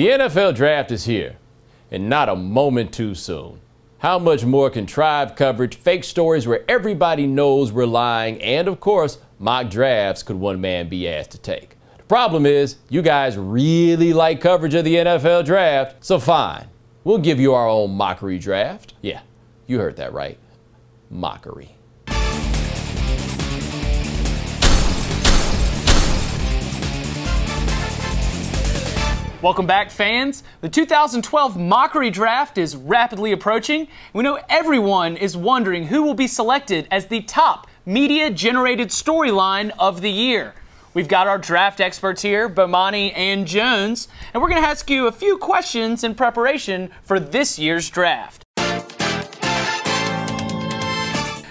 The NFL draft is here, and not a moment too soon. How much more contrived coverage, fake stories where everybody knows we're lying, and of course, mock drafts could one man be asked to take? The problem is, you guys really like coverage of the NFL draft, so fine. We'll give you our own mockery draft. Yeah, you heard that right. Mockery. Welcome back, fans. The 2012 Mockery Draft is rapidly approaching. We know everyone is wondering who will be selected as the top media-generated storyline of the year. We've got our draft experts here, Bomani and Jones, and we're going to ask you a few questions in preparation for this year's draft.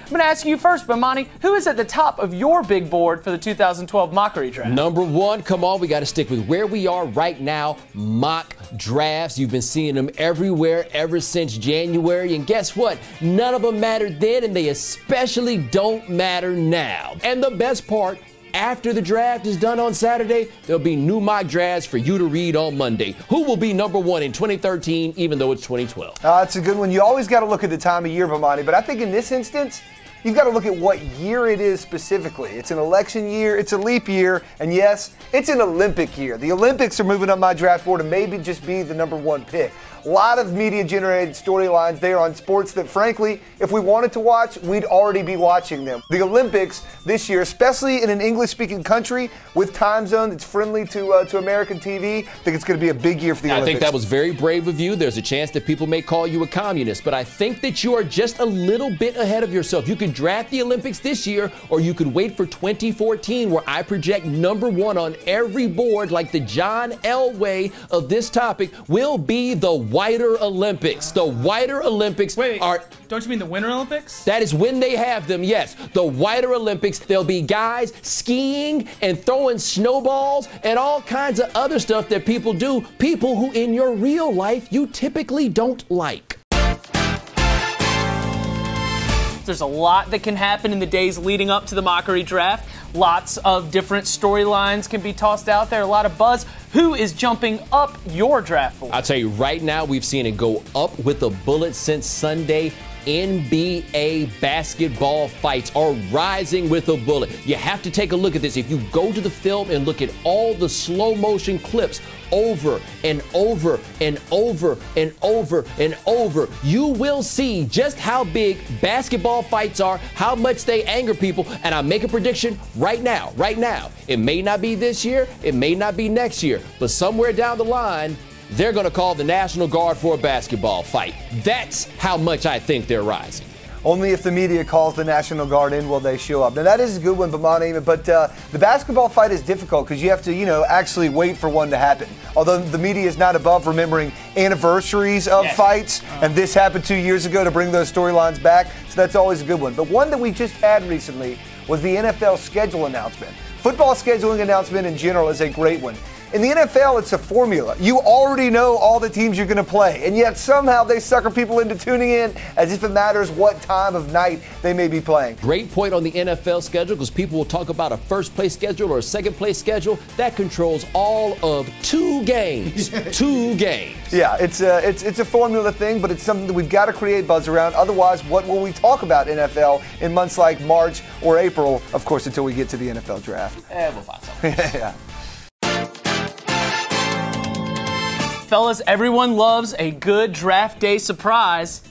I'm going to ask you first, Bomani, who is at the top of your big board for the 2012 Mockery Draft? Number one, come on, we got to stick with where we are right now, mock drafts. You've been seeing them everywhere ever since January, and guess what? None of them mattered then, and they especially don't matter now. And the best part, after the draft is done on Saturday, there'll be new mock drafts for you to read on Monday. Who will be number one in 2013, even though it's 2012? That's a good one. You always got to look at the time of year, Bomani, but I think in this instance, you've got to look at what year it is specifically. It's an election year, it's a leap year, and yes, it's an Olympic year. The Olympics are moving up my draft board and maybe just be the number one pick. A lot of media-generated storylines there on sports that, frankly, if we wanted to watch, we'd already be watching them. The Olympics this year, especially in an English-speaking country with time zone that's friendly to American TV, I think it's going to be a big year for the Olympics. I think that was very brave of you. There's a chance that people may call you a communist, but I think that you are just a little bit ahead of yourself. You could draft the Olympics this year, or you could wait for 2014, where I project number one on every board, like the John Elway of this topic, will be the Whiter Olympics. The Whiter Olympics are... Don't you mean the Winter Olympics? That is when they have them, yes. The Whiter Olympics, there'll be guys skiing and throwing snowballs and all kinds of other stuff that people do. People who in your real life you typically don't like. There's a lot that can happen in the days leading up to the Mockery Draft. Lots of different storylines can be tossed out there, a lot of buzz. Who is jumping up your draft board? I'll tell you right now, we've seen it go up with a bullet since Sunday. NBA basketball fights are rising with a bullet. You have to take a look at this. If you go to the film and look at all the slow motion clips over and over and over and over and over, you will see just how big basketball fights are, how much they anger people. And I make a prediction right now. It may not be this year, it may not be next year, but somewhere down the line, they're going to call the National Guard for a basketball fight. That's how much I think they're rising. Only if the media calls the National Guard in will they show up. Now, that is a good one, Bomani, but the basketball fight is difficult because you have to, actually wait for one to happen. Although the media is not above remembering anniversaries of fights, and this happened 2 years ago to bring those storylines back, so that's always a good one. But one that we just had recently was the NFL schedule announcement. Football scheduling announcement in general is a great one. In the NFL, it's a formula. You already know all the teams you're going to play, and yet somehow they sucker people into tuning in as if it matters what time of night they may be playing. Great point on the NFL schedule, because people will talk about a first-place schedule or a second-place schedule. That controls all of 2 games. 2 games. Yeah, it's a formula thing, but it's something that we've got to create buzz around. Otherwise, what will we talk about NFL in months like March or April, of course, until we get to the NFL draft? We'll find something. Yeah. Fellas, everyone loves a good draft day surprise.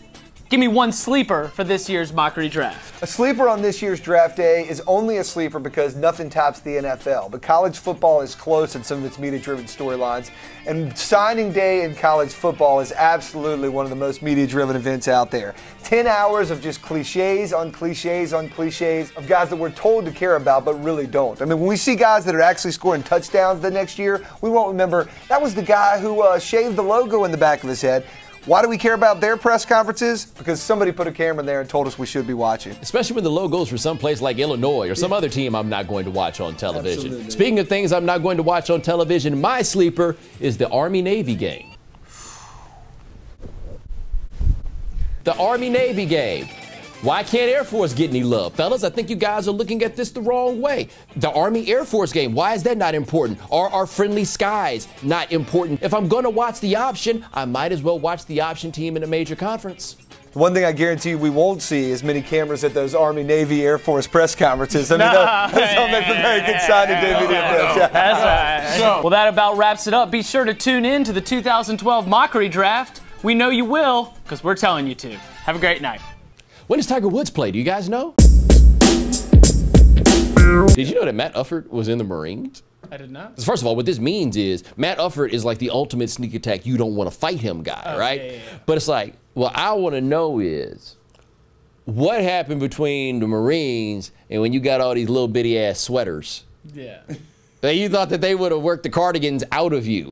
Give me one sleeper for this year's Mockery Draft. A sleeper on this year's draft day is only a sleeper because nothing tops the NFL. But college football is close in some of its media-driven storylines. And signing day in college football is absolutely one of the most media-driven events out there. 10 hours of just cliches on cliches on cliches of guys that we're told to care about but really don't. I mean, when we see guys that are actually scoring touchdowns the next year, we won't remember that was the guy who shaved the logo in the back of his head. Why do we care about their press conferences? Because somebody put a camera there and told us we should be watching. Especially when the logo's for some place like Illinois or some other team I'm not going to watch on television. Absolutely. Speaking of things I'm not going to watch on television, my sleeper is the Army-Navy game. The Army-Navy game. Why can't Air Force get any love? Fellas, I think you guys are looking at this the wrong way. The Army Air Force game, why is that not important? Are our friendly skies not important? If I'm going to watch the option, I might as well watch the option team in a major conference. One thing I guarantee we won't see is many cameras at those Army, Navy, Air Force press conferences. I mean, that's all make for very good signing, David. That's right. Well, that about wraps it up. Be sure to tune in to the 2012 Mockery Draft. We know you will, because we're telling you to. Have a great night. When does Tiger Woods play? Do you guys know? Did you know that Matt Ufford was in the Marines? I did not. First of all, what this means is Matt Ufford is like the ultimate sneak attack, you don't want to fight him guy, right? Yeah. But it's like, what I want to know is what happened between the Marines and when you got all these little bitty ass sweaters? Yeah. You thought that they would have worked the cardigans out of you.